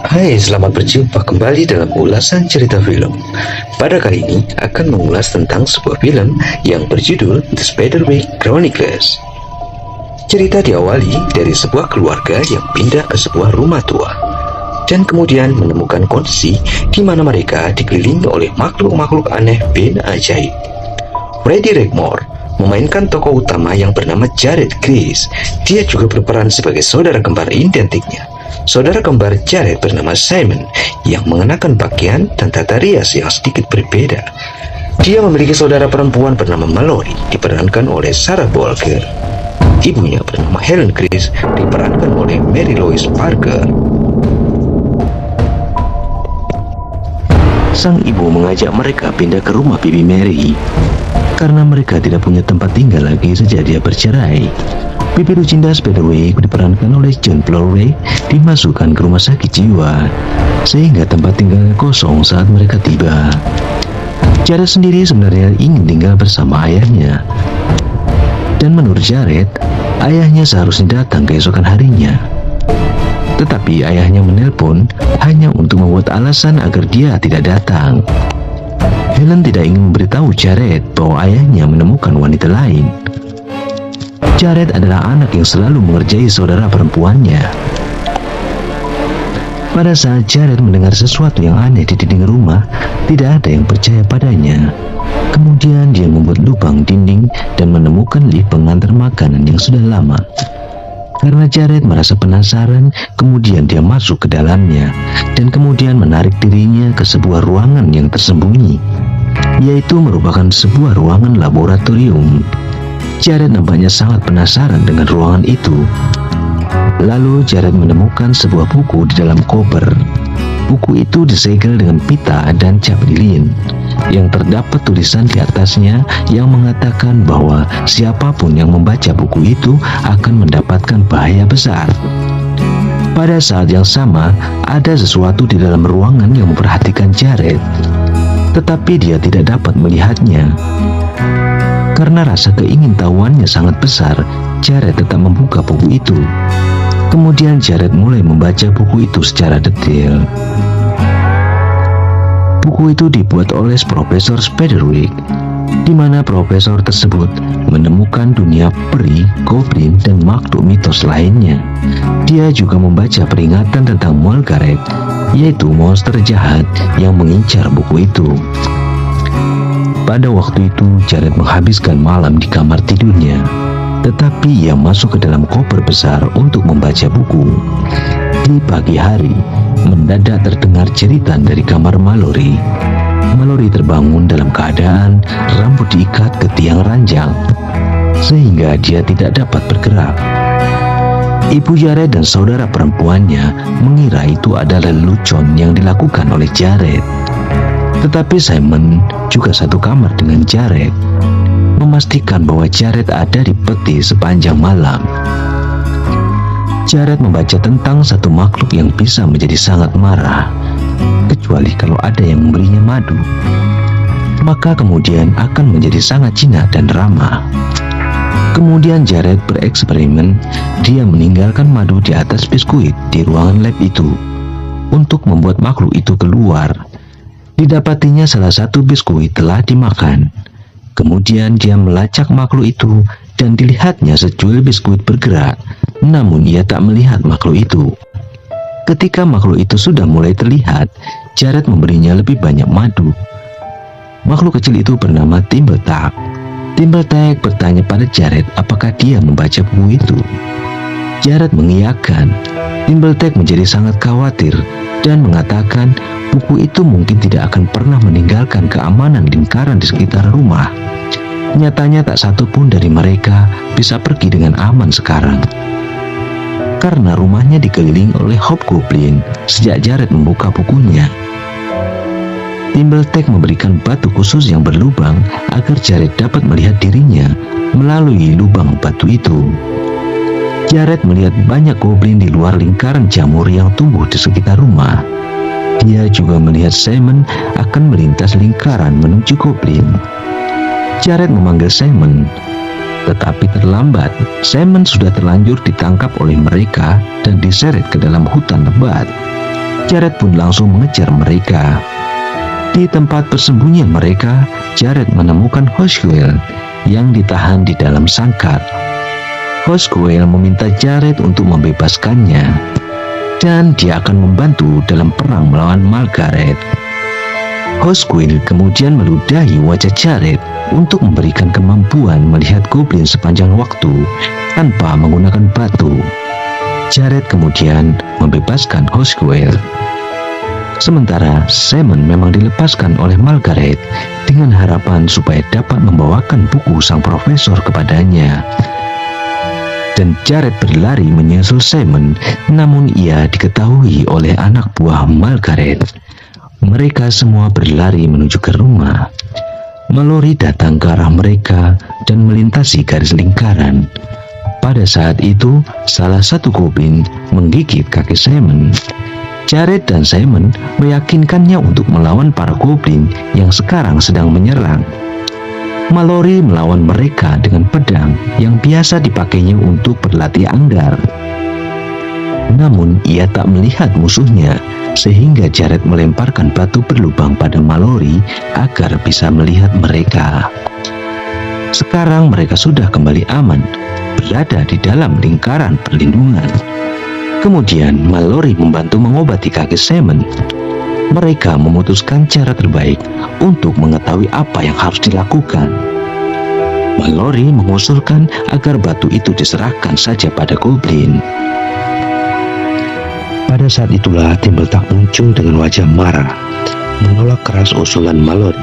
Hai, selamat berjumpa kembali dalam ulasan cerita film. Pada kali ini akan mengulas tentang sebuah film yang berjudul The Spiderwick Chronicles. Cerita diawali dari sebuah keluarga yang pindah ke sebuah rumah tua dan kemudian menemukan kondisi di mana mereka dikelilingi oleh makhluk-makhluk aneh bin ajaib. Freddie Rickmore memainkan tokoh utama yang bernama Jared Chris. Dia juga berperan sebagai saudara kembar identiknya. Saudara kembar Jared bernama Simon yang mengenakan pakaian dan tata rias yang sedikit berbeda. Dia memiliki saudara perempuan bernama Mallory, diperankan oleh Sarah Bolger. Ibunya bernama Helen Chris, diperankan oleh Mary Louise Parker. Sang ibu mengajak mereka pindah ke rumah Bibi Mary karena mereka tidak punya tempat tinggal lagi sejak dia bercerai. Bibi Lucinda Spiderwick diperankan oleh John Florey dimasukkan ke rumah sakit jiwa sehingga tempat tinggalnya kosong saat mereka tiba. Jared sendiri sebenarnya ingin tinggal bersama ayahnya, dan menurut Jared, ayahnya seharusnya datang keesokan harinya. Tetapi ayahnya menelpon hanya untuk membuat alasan agar dia tidak datang. Helen tidak ingin memberitahu Jared bahwa ayahnya menemukan wanita lain. Jared adalah anak yang selalu mengerjai saudara perempuannya. Pada saat Jared mendengar sesuatu yang aneh di dinding rumah, tidak ada yang percaya padanya. Kemudian dia membuat lubang dinding dan menemukan lift pengantar makanan yang sudah lama. Karena Jared merasa penasaran, kemudian dia masuk ke dalamnya dan kemudian menarik dirinya ke sebuah ruangan yang tersembunyi, yaitu merupakan sebuah ruangan laboratorium. Jared nampaknya sangat penasaran dengan ruangan itu. Lalu Jared menemukan sebuah buku di dalam koper. Buku itu disegel dengan pita dan cap lilin yang terdapat tulisan di atasnya yang mengatakan bahwa siapapun yang membaca buku itu akan mendapatkan bahaya besar. Pada saat yang sama, ada sesuatu di dalam ruangan yang memperhatikan Jared, tetapi dia tidak dapat melihatnya. Karena rasa keingintahuannya sangat besar, Jared tetap membuka buku itu. Kemudian Jared mulai membaca buku itu secara detail. Buku itu dibuat oleh Profesor Spiderwick, di mana profesor tersebut menemukan dunia peri, goblin, dan makhluk mitos lainnya. Dia juga membaca peringatan tentang Molgaret, yaitu monster jahat yang mengincar buku itu. Pada waktu itu, Jared menghabiskan malam di kamar tidurnya, tetapi ia masuk ke dalam koper besar untuk membaca buku. Di pagi hari, mendadak terdengar jeritan dari kamar Mallory. Mallory terbangun dalam keadaan rambut diikat ke tiang ranjang, sehingga dia tidak dapat bergerak. Ibu Jared dan saudara perempuannya mengira itu adalah lelucon yang dilakukan oleh Jared. Tetapi Simon juga satu kamar dengan Jared, memastikan bahwa Jared ada di peti sepanjang malam. Jared membaca tentang satu makhluk yang bisa menjadi sangat marah, kecuali kalau ada yang memberinya madu. Maka kemudian akan menjadi sangat jinak dan ramah. Kemudian Jared bereksperimen. Dia meninggalkan madu di atas biskuit di ruangan lab itu untuk membuat makhluk itu keluar. Didapatinya salah satu biskuit telah dimakan. Kemudian dia melacak makhluk itu dan dilihatnya secuil biskuit bergerak, namun ia tak melihat makhluk itu. Ketika makhluk itu sudah mulai terlihat, Jared memberinya lebih banyak madu. Makhluk kecil itu bernama Timbertak. Timbertak bertanya pada Jared apakah dia membaca buku itu. Jared mengiyakan. Timbertak menjadi sangat khawatir dan mengatakan buku itu mungkin tidak akan pernah meninggalkan keamanan lingkaran di sekitar rumah. Nyatanya tak satu pun dari mereka bisa pergi dengan aman sekarang, karena rumahnya dikelilingi oleh hobgoblin sejak Jared membuka bukunya. Timbertak memberikan batu khusus yang berlubang agar Jared dapat melihat dirinya melalui lubang batu itu. Jared melihat banyak goblin di luar lingkaran jamur yang tumbuh di sekitar rumah. Dia juga melihat Simon akan melintas lingkaran menuju goblin. Jared memanggil Simon, tetapi terlambat. Simon sudah terlanjur ditangkap oleh mereka dan diseret ke dalam hutan lebat. Jared pun langsung mengejar mereka. Di tempat persembunyian mereka, Jared menemukan Hoswell yang ditahan di dalam sangkar. Hoswell meminta Jared untuk membebaskannya, dan dia akan membantu dalam perang melawan Margaret. Hoswell kemudian meludahi wajah Jared untuk memberikan kemampuan melihat goblin sepanjang waktu tanpa menggunakan batu. Jared kemudian membebaskan Hoswell. Sementara Simon memang dilepaskan oleh Margaret dengan harapan supaya dapat membawakan buku sang profesor kepadanya. Dan Jared berlari menyusul Simon, namun ia diketahui oleh anak buah Margaret. Mereka semua berlari menuju ke rumah. Mallory datang ke arah mereka dan melintasi garis lingkaran. Pada saat itu, salah satu goblin menggigit kaki Simon. Jared dan Simon meyakinkannya untuk melawan para goblin yang sekarang sedang menyerang. Mallory melawan mereka dengan pedang yang biasa dipakainya untuk berlatih anggar. Namun ia tak melihat musuhnya, sehingga Jared melemparkan batu berlubang pada Mallory agar bisa melihat mereka. Sekarang mereka sudah kembali aman, berada di dalam lingkaran perlindungan. Kemudian Mallory membantu mengobati kaki Simon. Mereka memutuskan cara terbaik untuk mengetahui apa yang harus dilakukan. Mallory mengusulkan agar batu itu diserahkan saja pada goblin. Pada saat itulah Timbletak muncul dengan wajah marah, menolak keras usulan Mallory.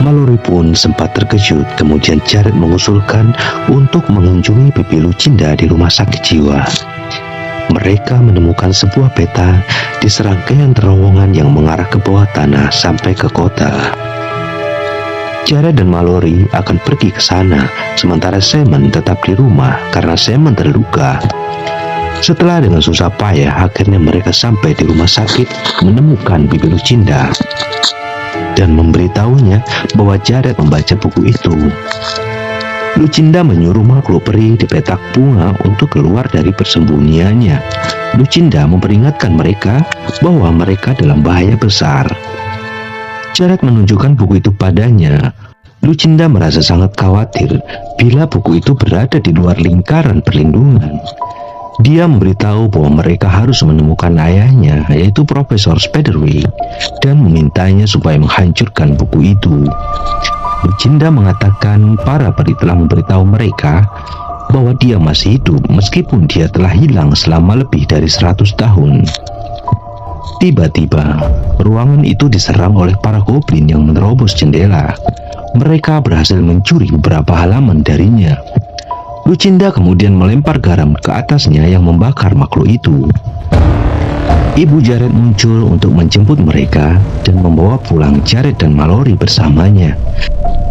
Mallory pun sempat terkejut. Kemudian Jared mengusulkan untuk mengunjungi Bibi Lucinda di rumah sakit jiwa. Mereka menemukan sebuah peta di serangkaian terowongan yang mengarah ke bawah tanah sampai ke kota. Jared dan Mallory akan pergi ke sana, sementara Simon tetap di rumah karena Simon terluka. Setelah dengan susah payah, akhirnya mereka sampai di rumah sakit menemukan Bibi Lucinda dan memberitahunya bahwa Jared membaca buku itu. Lucinda menyuruh makhluk peri di petak bunga untuk keluar dari persembunyiannya. Lucinda memperingatkan mereka bahwa mereka dalam bahaya besar. Jared menunjukkan buku itu padanya. Lucinda merasa sangat khawatir bila buku itu berada di luar lingkaran perlindungan. Dia memberitahu bahwa mereka harus menemukan ayahnya, yaitu Profesor Spiderwick, dan memintanya supaya menghancurkan buku itu. Lucinda mengatakan para peri telah memberitahu mereka bahwa dia masih hidup meskipun dia telah hilang selama lebih dari 100 tahun. Tiba-tiba, ruangan itu diserang oleh para goblin yang menerobos jendela. Mereka berhasil mencuri beberapa halaman darinya. Lucinda kemudian melempar garam ke atasnya yang membakar makhluk itu. Ibu Jared muncul untuk menjemput mereka dan membawa pulang Jared dan Mallory bersamanya.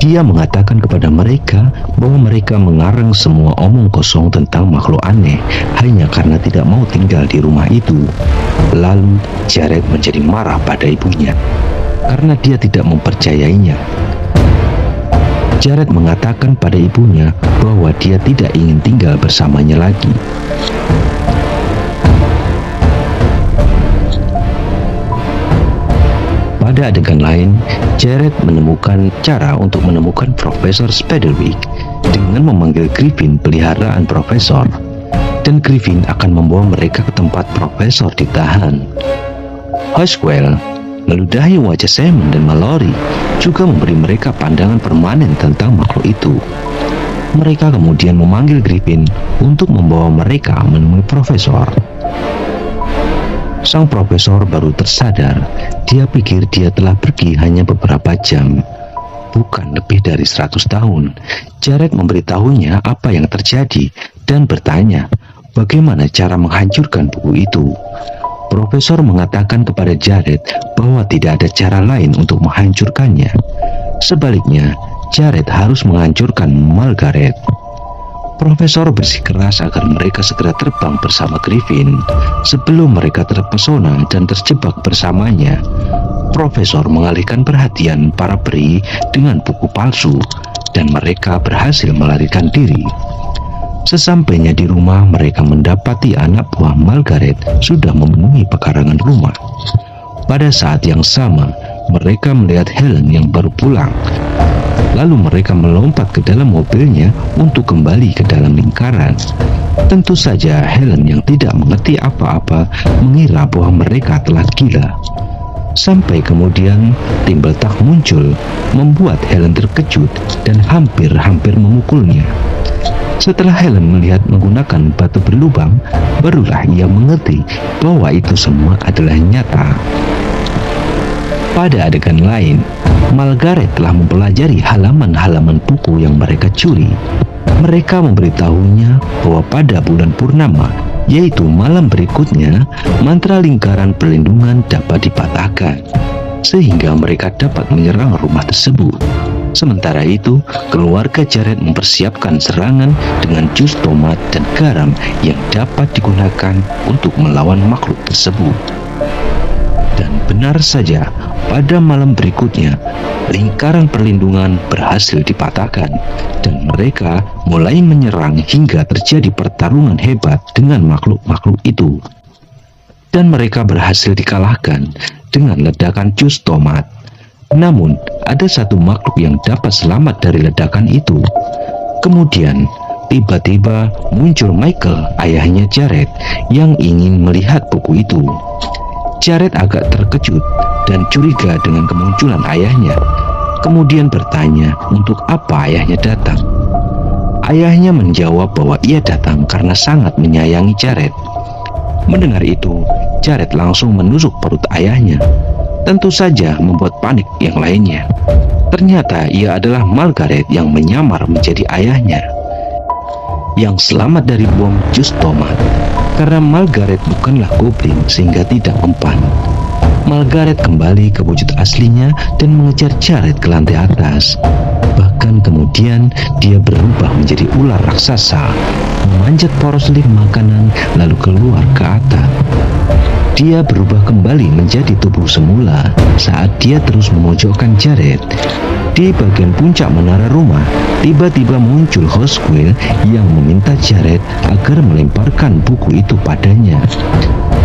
Dia mengatakan kepada mereka bahwa mereka mengarang semua omong kosong tentang makhluk aneh hanya karena tidak mau tinggal di rumah itu. Lalu Jared menjadi marah pada ibunya karena dia tidak mempercayainya. Jared mengatakan pada ibunya bahwa dia tidak ingin tinggal bersamanya lagi. Pada adegan lain, Jared menemukan cara untuk menemukan Profesor Spiderwick dengan memanggil Griffin peliharaan Profesor, dan Griffin akan membawa mereka ke tempat Profesor ditahan. Hoswell meludahi wajah Simon dan Mallory, juga memberi mereka pandangan permanen tentang makhluk itu. Mereka kemudian memanggil Griffin untuk membawa mereka menemui Profesor. Sang profesor baru tersadar. Dia pikir dia telah pergi hanya beberapa jam, bukan lebih dari 100 tahun. Jared memberitahunya apa yang terjadi dan bertanya bagaimana cara menghancurkan buku itu. Profesor mengatakan kepada Jared bahwa tidak ada cara lain untuk menghancurkannya. Sebaliknya, Jared harus menghancurkan Margaret. Profesor bersikeras agar mereka segera terbang bersama Griffin. Sebelum mereka terpesona dan terjebak bersamanya, Profesor mengalihkan perhatian para peri dengan buku palsu dan mereka berhasil melarikan diri. Sesampainya di rumah, mereka mendapati anak buah Margaret sudah memenuhi pekarangan rumah. Pada saat yang sama, mereka melihat Helen yang baru pulang. Lalu mereka melompat ke dalam mobilnya untuk kembali ke dalam lingkaran. Tentu saja Helen yang tidak mengerti apa-apa mengira bahwa mereka telah gila. Sampai kemudian tim beletak muncul, membuat Helen terkejut dan hampir-hampir memukulnya. Setelah Helen melihat menggunakan batu berlubang, barulah ia mengerti bahwa itu semua adalah nyata. Pada adegan lain, Margaret telah mempelajari halaman-halaman buku yang mereka curi. Mereka memberitahunya bahwa pada bulan purnama, yaitu malam berikutnya, mantra lingkaran perlindungan dapat dipatahkan, sehingga mereka dapat menyerang rumah tersebut. Sementara itu, keluarga Jared mempersiapkan serangan dengan jus tomat dan garam yang dapat digunakan untuk melawan makhluk tersebut. Dan benar saja, pada malam berikutnya, lingkaran perlindungan berhasil dipatahkan dan mereka mulai menyerang hingga terjadi pertarungan hebat dengan makhluk-makhluk itu. Dan mereka berhasil dikalahkan dengan ledakan jus tomat. Namun, ada satu makhluk yang dapat selamat dari ledakan itu. Kemudian, tiba-tiba muncul Michael, ayahnya Jared, yang ingin melihat buku itu. Jared agak terkejut dan curiga dengan kemunculan ayahnya. Kemudian bertanya untuk apa ayahnya datang. Ayahnya menjawab bahwa ia datang karena sangat menyayangi Jared. Mendengar itu, Jared langsung menusuk perut ayahnya. Tentu saja membuat panik yang lainnya. Ternyata ia adalah Margaret yang menyamar menjadi ayahnya, yang selamat dari bom jus tomat. Karena Margaret bukanlah goblin sehingga tidak mempan. Margaret kembali ke wujud aslinya dan mengejar Jared ke lantai atas. Bahkan kemudian dia berubah menjadi ular raksasa, memanjat poros lift makanan lalu keluar ke atap. Dia berubah kembali menjadi tubuh semula saat dia terus memojokkan Jared. Di bagian puncak menara rumah, tiba-tiba muncul Hosquill yang meminta Jared agar melemparkan buku itu padanya.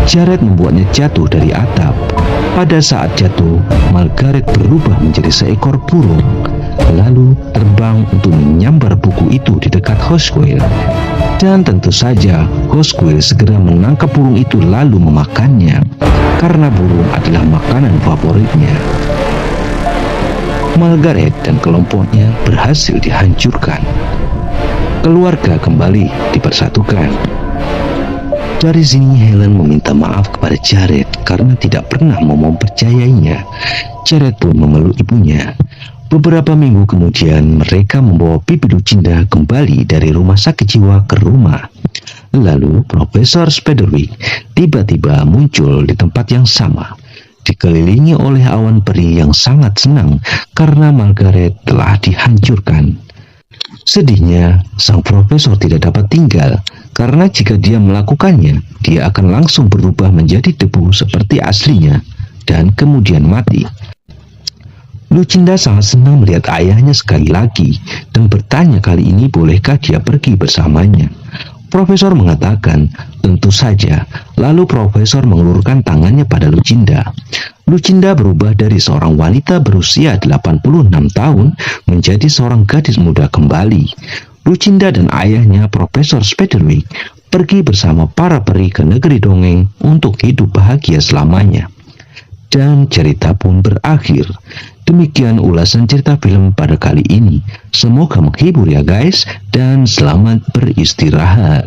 Jared membuatnya jatuh dari atap. Pada saat jatuh, Margaret berubah menjadi seekor burung, lalu terbang untuk menyambar buku itu di dekat Hosquill. Dan tentu saja, Hosquill segera menangkap burung itu lalu memakannya, karena burung adalah makanan favoritnya. Margaret dan kelompoknya berhasil dihancurkan. Keluarga kembali dipersatukan. Dari sini Helen meminta maaf kepada Jared karena tidak pernah mau mempercayainya. Jared pun memeluk ibunya. Beberapa minggu kemudian mereka membawa Bibi Lucinda kembali dari rumah sakit jiwa ke rumah. Lalu Profesor Spiderwick tiba-tiba muncul di tempat yang sama, dikelilingi oleh awan peri yang sangat senang karena Margaret telah dihancurkan. Sedihnya, sang profesor tidak dapat tinggal karena jika dia melakukannya, dia akan langsung berubah menjadi debu seperti aslinya dan kemudian mati. Lucinda sangat senang melihat ayahnya sekali lagi dan bertanya kali ini bolehkah dia pergi bersamanya. Profesor mengatakan, tentu saja. Lalu Profesor mengulurkan tangannya pada Lucinda. Lucinda berubah dari seorang wanita berusia 86 tahun menjadi seorang gadis muda kembali. Lucinda dan ayahnya Profesor Spiderwick pergi bersama para peri ke negeri dongeng untuk hidup bahagia selamanya. Dan cerita pun berakhir. Demikian ulasan cerita film pada kali ini. Semoga menghibur ya guys, dan selamat beristirahat.